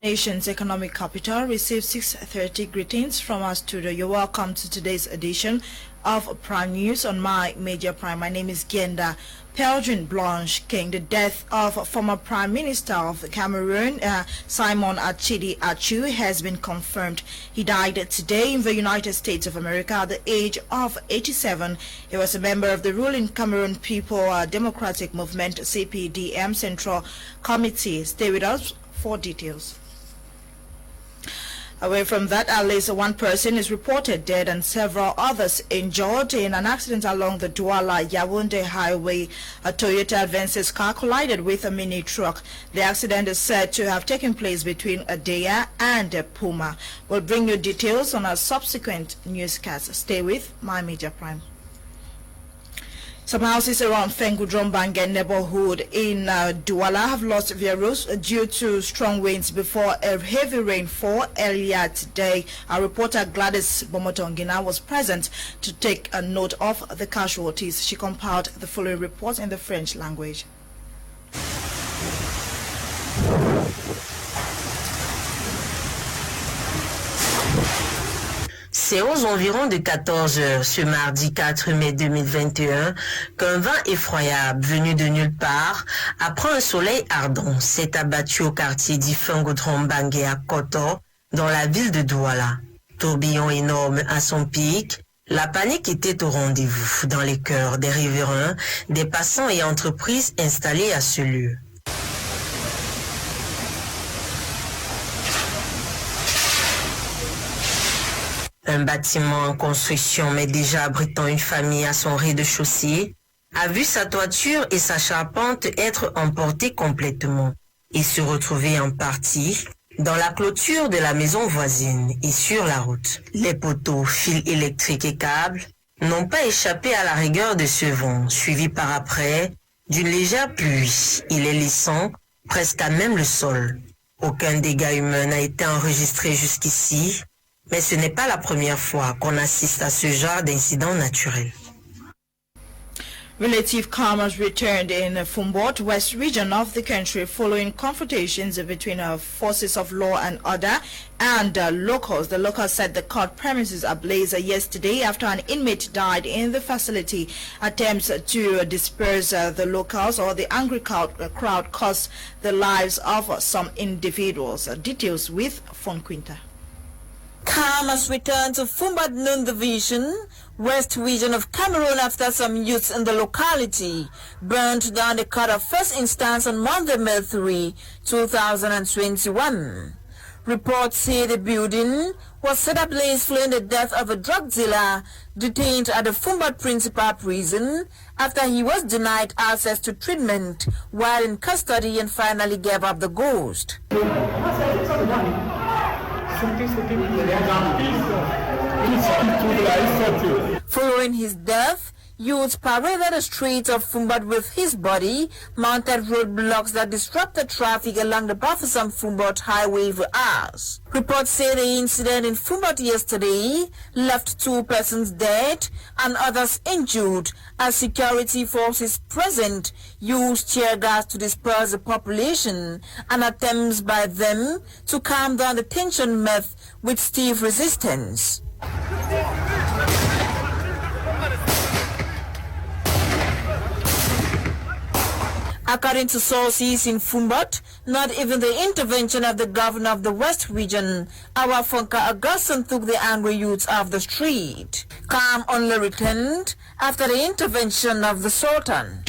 Nation's economic capital receives 6:30 greetings from our studio. You're welcome to today's edition of Prime News on My Media Prime. My name is Genda Peldrin Blanche King. The death of former Prime Minister of Cameroon, Simon Achidi Achu, has been confirmed. He died today in the United States of America at the age of 87. He was a member of the ruling Cameroon People Democratic Movement (CPDM) Central Committee. Stay with us for details. Away from that, at least one person is reported dead and several others injured in an accident along the Douala-Yaoundé highway. A Toyota Avensis car collided with a mini truck. The accident is said to have taken place between Adeya and Puma. We'll bring you details on our subsequent newscast. Stay with My Media Prime. Some houses around Fengudrombange neighborhood in Douala have lost their roofs due to strong winds before a heavy rainfall earlier today. Our reporter Gladys Bomotongina was present to take a note of the casualties. She compiled the following report in the French language. C'est aux environs de 14 heures ce mardi 4 mai 2021 qu'un vent effroyable venu de nulle part, après un soleil ardent, s'est abattu au quartier d'Ifengodrombangue à Koto, dans la ville de Douala. Tourbillon énorme à son pic, la panique était au rendez-vous dans les cœurs des riverains, des passants et entreprises installés à ce lieu. Un bâtiment en construction mais déjà abritant une famille à son rez-de-chaussée a vu sa toiture et sa charpente être emportées complètement et se retrouver en partie dans la clôture de la maison voisine et sur la route. Les poteaux, fils électriques et câbles n'ont pas échappé à la rigueur de ce vent, suivi par après d'une légère pluie et les laissant presque à même le sol. Aucun dégât humain n'a été enregistré jusqu'ici. Mais ce n'est pas la première fois qu'on assiste à ce genre d'incident naturel. Relative calm has returned in the Fumbot West region of the country following confrontations between forces of law and order and locals. The locals set the court premises ablaze yesterday after an inmate died in the facility. Attempts to disperse the locals or the angry crowd cost the lives of some individuals. Details with Fonquinta. Calm has returned to Fumbat Nun Division, West region of Cameroon after some youths in the locality burned down the court of first instance on Monday, May 3, 2021. Reports say the building was set ablaze following the death of a drug dealer detained at the Fumbat Principal Prison after he was denied access to treatment while in custody and finally gave up the ghost. Following his death, youths paraded the streets of Fumbat with his body, mounted roadblocks that disrupted traffic along the Bafoussam-Fumbat highway for hours. Reports say the incident in Fumbat yesterday left 2 persons dead and others injured as security forces present used tear gas to disperse the population and attempts by them to calm down the tension met with stiff resistance. According to sources in Fumbat, not even the intervention of the governor of the West region, our Funka Augustin, took the angry youths off the street. Calm only returned after the intervention of the Sultan.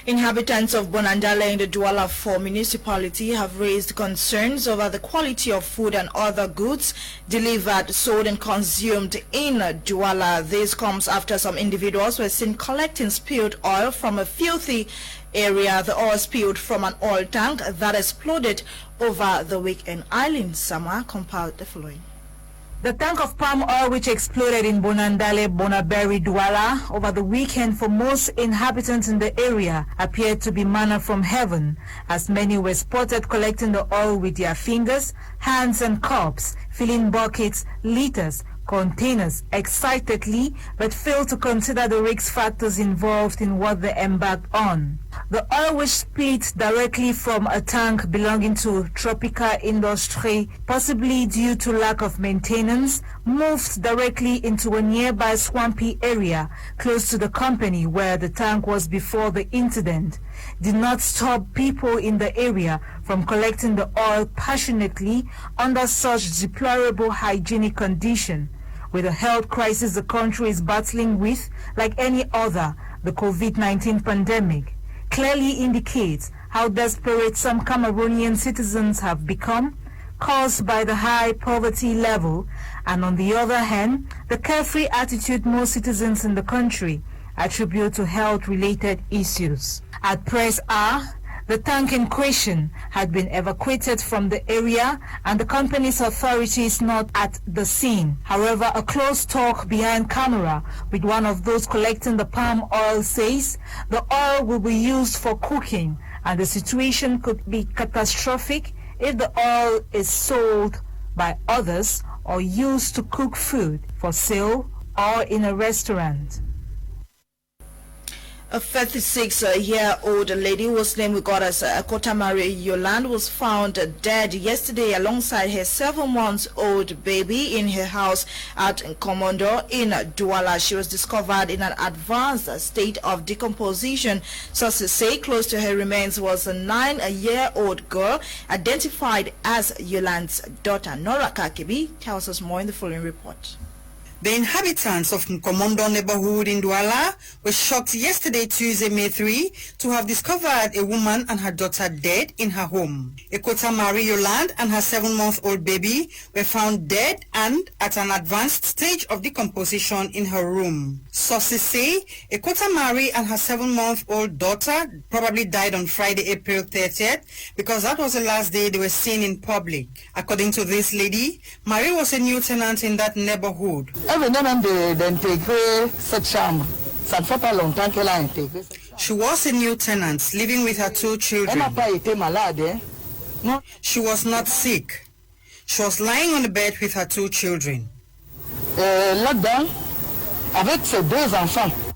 Inhabitants of Bonandale in the Douala 4 municipality have raised concerns over the quality of food and other goods delivered, sold and consumed in Douala. This comes after some individuals were seen collecting spilled oil from a filthy area. The oil spilled from an oil tank that exploded over the weekend. Eileen Sama compiled the following. The tank of palm oil which exploded in Bonandale, Bonaberi, Douala over the weekend for most inhabitants in the area appeared to be manna from heaven, as many were spotted collecting the oil with their fingers, hands and cups, filling buckets, liters, containers excitedly, but failed to consider the risk factors involved in what they embarked on. The oil, which split directly from a tank belonging to Tropica Industrie, possibly due to lack of maintenance, moved directly into a nearby swampy area close to the company where the tank was before the incident, did not stop people in the area from collecting the oil passionately under such deplorable hygienic condition. With a health crisis the country is battling with, like any other, the COVID-19 pandemic clearly indicates how desperate some Cameroonian citizens have become, caused by the high poverty level, and on the other hand, the carefree attitude most citizens in the country attribute to health-related issues. At press hour, the tank in question had been evacuated from the area and the company's authorities not at the scene. However, a close talk behind camera with one of those collecting the palm oil says the oil will be used for cooking and the situation could be catastrophic if the oil is sold by others or used to cook food for sale or in a restaurant. A 36-year-old lady whose name we got as Kotamari Yolande was found dead yesterday alongside her 7-month-old baby in her house at Komondo in Douala. She was discovered in an advanced state of decomposition. Sources say close to her remains was a 9-year-old girl identified as Yolande's daughter. Nora Kakebi tells us more in the following report. The inhabitants of Komondo neighborhood in Douala were shocked yesterday, Tuesday, May 3, to have discovered a woman and her daughter dead in her home. Ekota Marie Yolande and her 7-month-old baby were found dead and at an advanced stage of decomposition in her room. Sources say Ekota Marie and her 7-month-old daughter probably died on Friday, April 30th, because that was the last day they were seen in public. According to this lady, Marie was a new tenant in that neighborhood. She was a new tenant living with her 2 children. She was not sick. She was lying on the bed with her 2 children.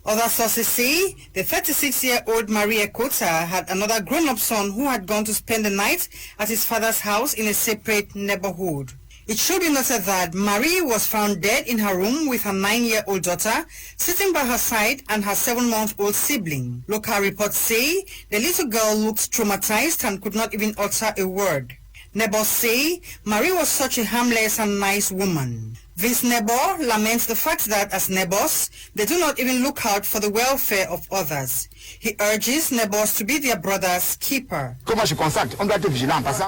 Other sources say the 36-year-old Marie Ekota had another grown-up son who had gone to spend the night at his father's house in a separate neighborhood. It should be noted that Marie was found dead in her room with her 9-year-old daughter sitting by her side and her 7-month-old sibling. Local reports say the little girl looked traumatized and could not even utter a word. Neighbors say Marie was such a harmless and nice woman. This neighbor laments the fact that as neighbors, they do not even look out for the welfare of others. He urges neighbors to be their brother's keeper.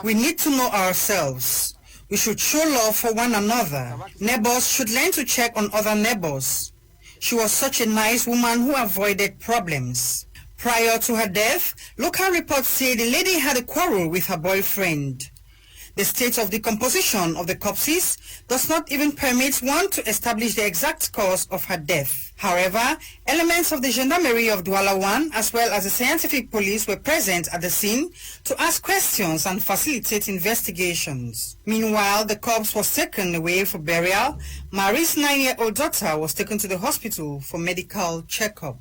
We need to know ourselves. We should show love for one another. Neighbors should learn to check on other neighbors. She was such a nice woman who avoided problems. Prior to her death, local reports say the lady had a quarrel with her boyfriend. The state of decomposition of the corpses does not even permit one to establish the exact cause of her death. However, elements of the Gendarmerie of Douala 1 as well as the scientific police were present at the scene to ask questions and facilitate investigations. Meanwhile, the corpse was taken away for burial. Marie's 9-year-old daughter was taken to the hospital for medical checkup.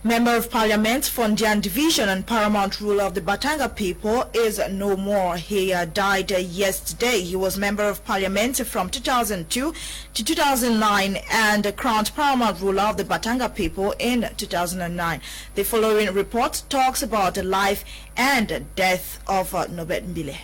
Member of Parliament, Fondian Division and paramount ruler of the Batanga people is no more. He died yesterday. He was Member of Parliament from 2002 to 2009 and crowned paramount ruler of the Batanga people in 2009. The following report talks about the life and death of Nobet Mbile.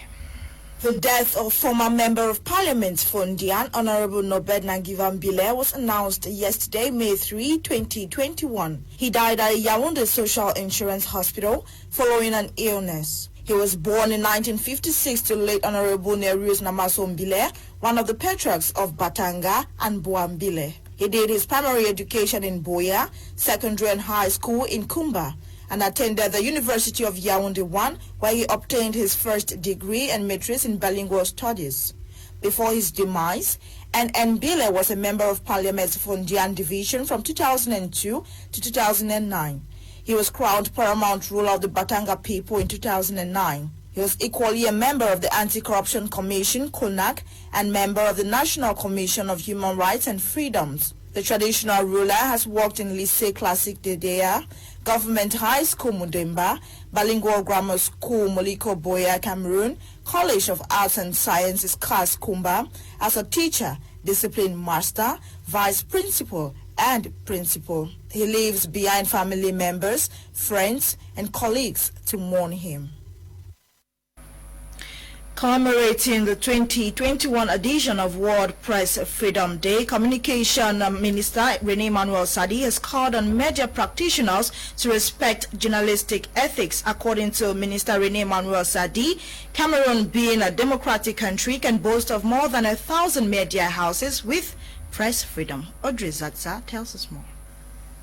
The death of former Member of Parliament Fondian, Honorable Nobet Nangiva Mbile, was announced yesterday, May 3, 2021. He died at Yaoundé Social Insurance Hospital following an illness. He was born in 1956 to late Honorable Nerius Namaso Mbile, one of the patriarchs of Batanga and Boa Mbile. He did his primary education in Boya, secondary and high school in Kumba, and attended the University of Yaoundé 1, where he obtained his first degree and matrix in bilingual studies. before his demise, and Mbile was a member of Parliament's Fondian division from 2002 to 2009. He was crowned paramount ruler of the Batanga people in 2009. He was equally a member of the Anti-Corruption Commission, CONAC, and member of the National Commission of Human Rights and Freedoms. The traditional ruler has worked in Lycée Classique de Dea, Government High School Mudemba, Bilingual Grammar School Moliko Boya, Cameroon, College of Arts and Sciences Kas Kumba, as a teacher, discipline master, vice principal, and principal. He leaves behind family members, friends, and colleagues to mourn him. Commemorating the 2021 edition of World Press Freedom Day, Communication Minister René Manuel Sadi has called on media practitioners to respect journalistic ethics. According to Minister René Manuel Sadi, Cameroon, being a democratic country, can boast of more than 1,000 media houses with press freedom. Audrey Zatza tells us more.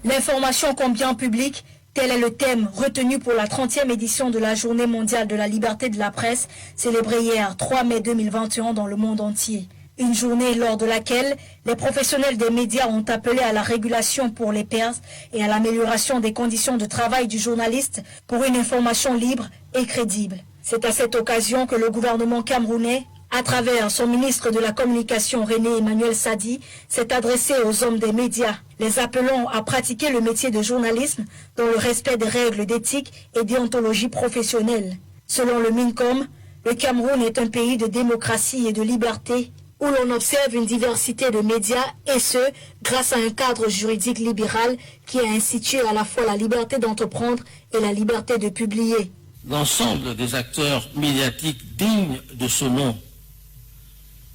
L'information comme bien public, tel est le thème retenu pour la 30e édition de la Journée mondiale de la liberté de la presse, célébrée hier 3 mai 2021 dans le monde entier. Une journée lors de laquelle les professionnels des médias ont appelé à la régulation pour les pairs et à l'amélioration des conditions de travail du journaliste pour une information libre et crédible. C'est à cette occasion que le gouvernement camerounais, à travers son ministre de la Communication René Emmanuel Sadi, s'est adressé aux hommes des médias, les appelant à pratiquer le métier de journalisme dans le respect des règles d'éthique et déontologie professionnelle. Selon le MINCOM, le Cameroun est un pays de démocratie et de liberté où l'on observe une diversité de médias et ce, grâce à un cadre juridique libéral qui a institué à la fois la liberté d'entreprendre et la liberté de publier. L'ensemble des acteurs médiatiques dignes de ce nom,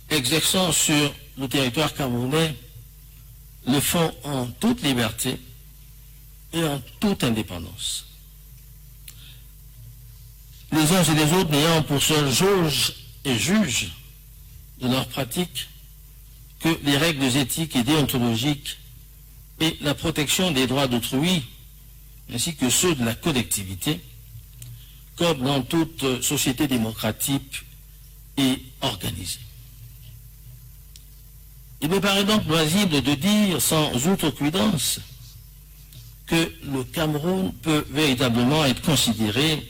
exerçant sur le territoire camerounais, le font en toute liberté et en toute indépendance. Les uns et les autres n'ayant pour seul jauge et juge de leurs pratiques que les règles éthiques et déontologiques et la protection des droits d'autrui, ainsi que ceux de la collectivité, comme dans toute société démocratique et organisée. Il me paraît donc loisible de dire sans outrecuidance que le Cameroun peut véritablement être considéré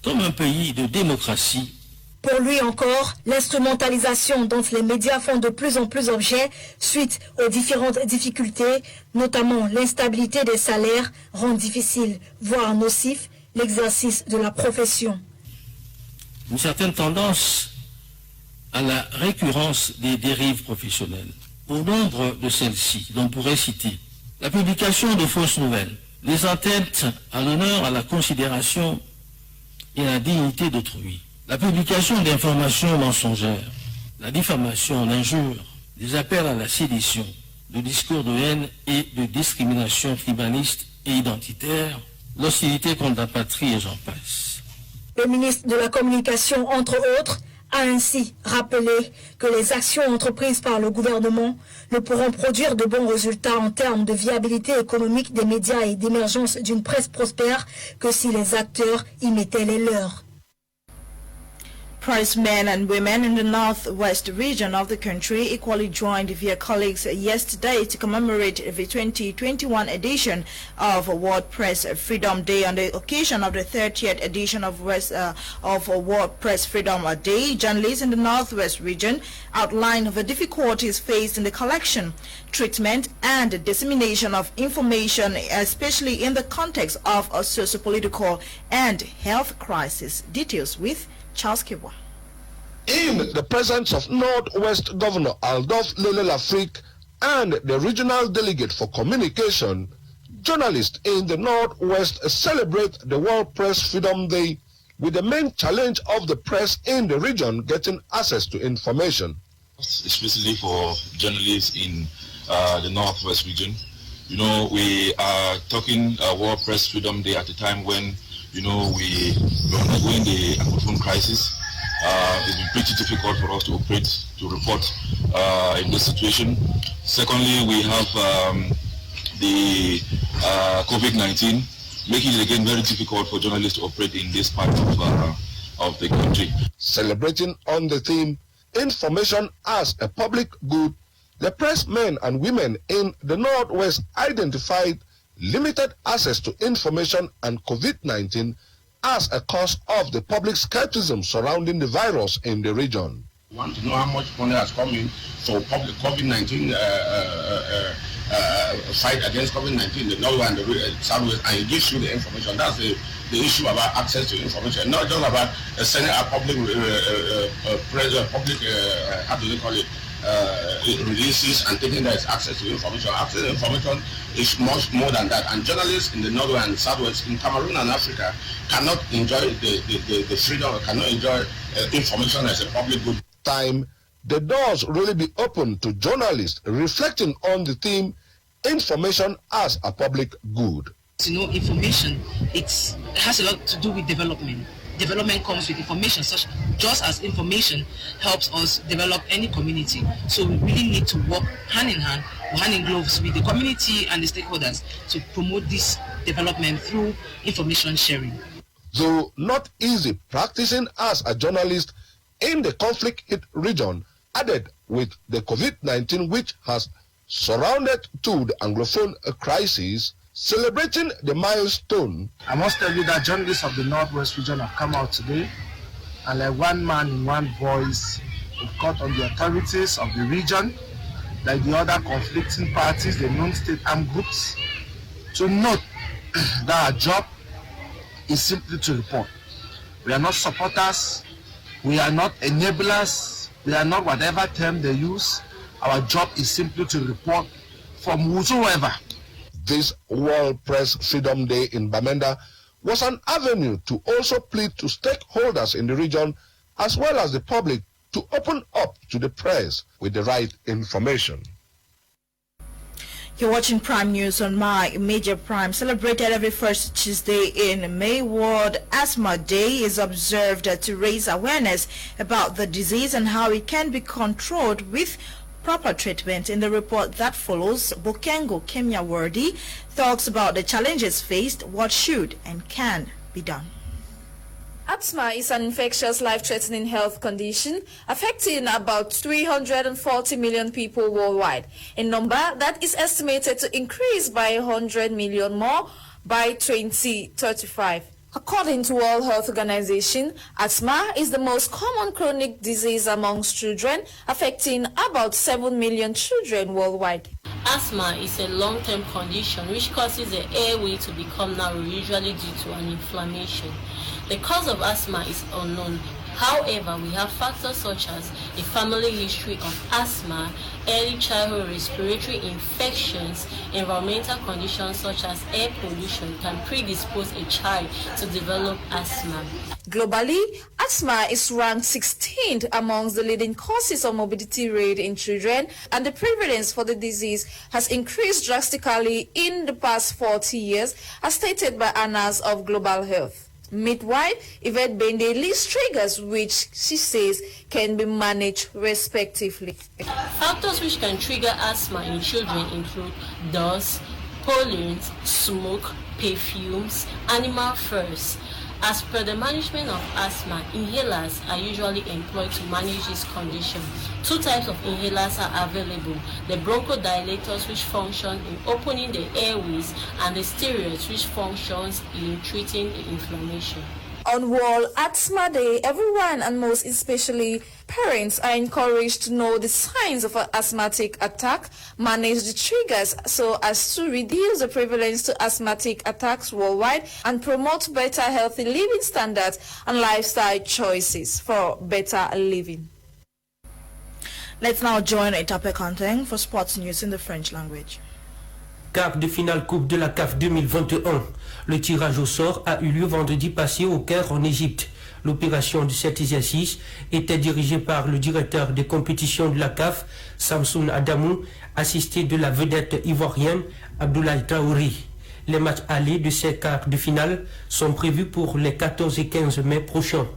comme un pays de démocratie. Pour lui encore, l'instrumentalisation dont les médias font de plus en plus objet suite aux différentes difficultés, notamment l'instabilité des salaires, rend difficile, voire nocif, l'exercice de la profession. Une certaine tendance à la récurrence des dérives professionnelles. Au nombre de celles-ci, l'on pourrait citer la publication de fausses nouvelles, les atteintes à l'honneur, à la considération et à la dignité d'autrui, la publication d'informations mensongères, la diffamation, l'injure, les appels à la sédition, le discours de haine et de discrimination tribaliste et identitaire, l'hostilité contre la patrie et j'en passe. Le ministre de la Communication, entre autres, a ainsi rappelé que les actions entreprises par le gouvernement ne pourront produire de bons résultats en termes de viabilité économique des médias et d'émergence d'une presse prospère que si les acteurs y mettaient les leurs. Press men and women in the northwest region of the country equally joined their colleagues yesterday to commemorate the 2021 edition of World Press Freedom Day. On the occasion of the 30th edition of World Press Freedom Day, journalists in the northwest region outlined the difficulties faced in the collection, treatment, and dissemination of information, especially in the context of a socio-political and health crisis. Details with Charles Kiwa. In the presence of Northwest Governor Adolphe Lele-L'Afrique and the regional delegate for communication, journalists in the Northwest celebrate the World Press Freedom Day with the main challenge of the press in the region getting access to information. Especially for journalists in the Northwest region. You know, we are talking World Press Freedom Day at a time when, you know, we are undergoing the Anglophone crisis. It's been pretty difficult for us to operate, to report in this situation. Secondly, we have the COVID-19, making it again very difficult for journalists to operate in this part of the country. Celebrating on the theme information as a public good, the press men and women in the Northwest identified limited access to information and COVID-19 as a cause of the public skepticism surrounding the virus in the region. We want to know how much money has come in for public COVID-19 fight against COVID-19, the North and the Southwest, and it gives you the information. That's the issue about access to information, not just about sending a public, how do they call it, releases and thinking there is access to information. Access to information is much more than that, and journalists in the North and Southwest, in Cameroon and Africa, cannot enjoy the freedom, cannot enjoy information as a public good. Time, the doors really be open to journalists reflecting on the theme information as a public good. You know, information, it has a lot to do with development. Development comes with information, just as information helps us develop any community. So we really need to work hand in hand, or hand in gloves with the community and the stakeholders to promote this development through information sharing. Though not easy practicing as a journalist in the conflict-hit region, added with the COVID-19 which has surrounded to the Anglophone crisis, celebrating the milestone. I must tell you that journalists of the Northwest region have come out today and like one man in one voice have called on the authorities of the region, like the other conflicting parties, the non-state armed groups, to note that our job is simply to report. We are not supporters, we are not enablers, we are not whatever term they use. Our job is simply to report from whosoever. This World Press Freedom Day in Bamenda was an avenue to also plead to stakeholders in the region as well as the public to open up to the press with the right information. You're watching Prime News on My Major Prime. Celebrated every first Tuesday in May, World Asthma Day is observed to raise awareness about the disease and how it can be controlled with proper treatment. In the report that follows, Bokengo Kemyawardi talks about the challenges faced, what should and can be done. Asthma is an infectious, life-threatening health condition affecting about 340 million people worldwide, a number that is estimated to increase by 100 million more by 2035. According to World Health Organization, asthma is the most common chronic disease amongst children, affecting about 7 million children worldwide. Asthma is a long-term condition which causes the airway to become narrow, usually due to an inflammation. The cause of asthma is unknown. However, we have factors such as a family history of asthma, early childhood respiratory infections, environmental conditions such as air pollution can predispose a child to develop asthma. Globally, asthma is ranked 16th amongst the leading causes of morbidity rate in children, and the prevalence for the disease has increased drastically in the past 40 years, as stated by Annals of Global Health. Midwife Yvette Bende lists triggers which she says can be managed respectively. Factors which can trigger asthma in children include dust, pollens, smoke, perfumes, animal furs. As per the management of asthma, inhalers are usually employed to manage this condition. Two types of inhalers are available: the bronchodilators, which function in opening the airways, and the steroids, which functions in treating the inflammation. On World Asthma Day, everyone, and most especially parents, are encouraged to know the signs of an asthmatic attack, manage the triggers so as to reduce the prevalence to asthmatic attacks worldwide, and promote better healthy living standards and lifestyle choices for better living. Let's now join Etape Kanteng for sports news in the French language. Quart de finale Coupe de la CAF 2021. Le tirage au sort a eu lieu vendredi passé au Caire en Égypte. L'opération de cet exercice était dirigée par le directeur des compétitions de la CAF, Samsoun Adamou, assisté de la vedette ivoirienne Abdoulaye Traoré. Les matchs allés de ces quarts de finale sont prévus pour les 14 et 15 mai prochains.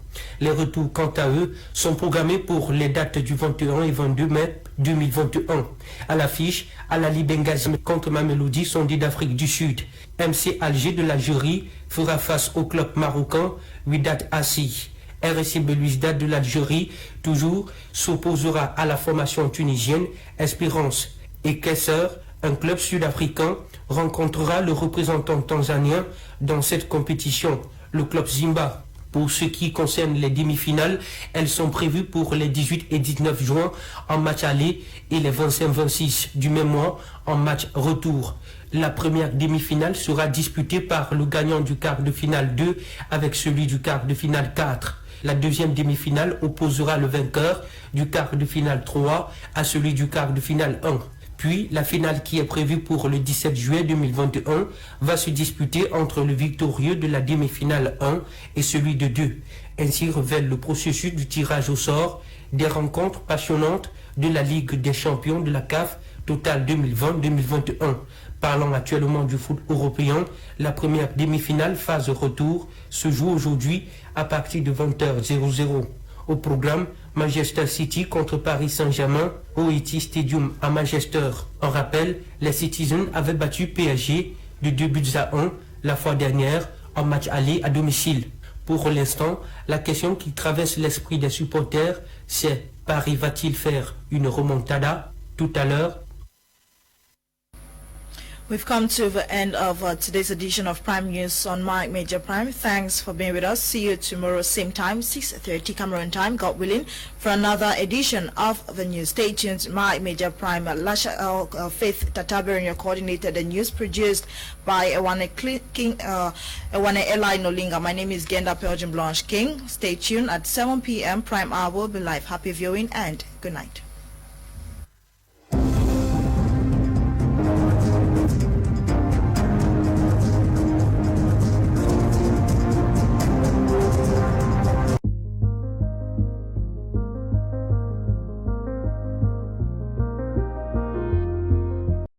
Les retours, quant à eux, sont programmés pour les dates du 21 et 22 mai 2021. À l'affiche, Alali Benghazi contre Mamelodi Sondé d'Afrique du Sud. MC Alger de l'Algérie fera face au club marocain Wydad Assi. RSC Belouizdad de l'Algérie, toujours, s'opposera à la formation tunisienne Espérance. Et Kmer, un club sud-africain, rencontrera le représentant tanzanien dans cette compétition, le club Zimba. Pour ce qui concerne les demi-finales, elles sont prévues pour les 18 et 19 juin en match aller et les 25-26 du même mois en match retour. La première demi-finale sera disputée par le gagnant du quart de finale 2 avec celui du quart de finale 4. La deuxième demi-finale opposera le vainqueur du quart de finale 3 à celui du quart de finale 1. Puis, la finale qui est prévue pour le 17 juillet 2021 va se disputer entre le victorieux de la demi-finale 1 et celui de 2. Ainsi révèle le processus du tirage au sort des rencontres passionnantes de la Ligue des champions de la CAF Total 2020-2021. Parlant actuellement du foot européen, la première demi-finale phase retour se joue aujourd'hui à partir de 20h00. Au programme, Manchester City contre Paris Saint-Germain au E.T. Stadium à Manchester. En rappel, les Citizens avaient battu PSG de 2-1 la fois dernière en match aller à domicile. Pour l'instant, la question qui traverse l'esprit des supporters, c'est Paris va-t-il faire une remontada tout à l'heure? We've come to the end of today's edition of Prime News on My Major Prime. Thanks for being with us. See you tomorrow, same time, 6:30 Cameroon time, God willing, for another edition of the news. Stay tuned. My Major Prime, Lasha Faith Tataberin coordinated the news, produced by Ewane Eli Nolinga. My name is Genda Belgian Blanche King. Stay tuned at 7 p.m. Prime Hour will be live. Happy viewing and good night.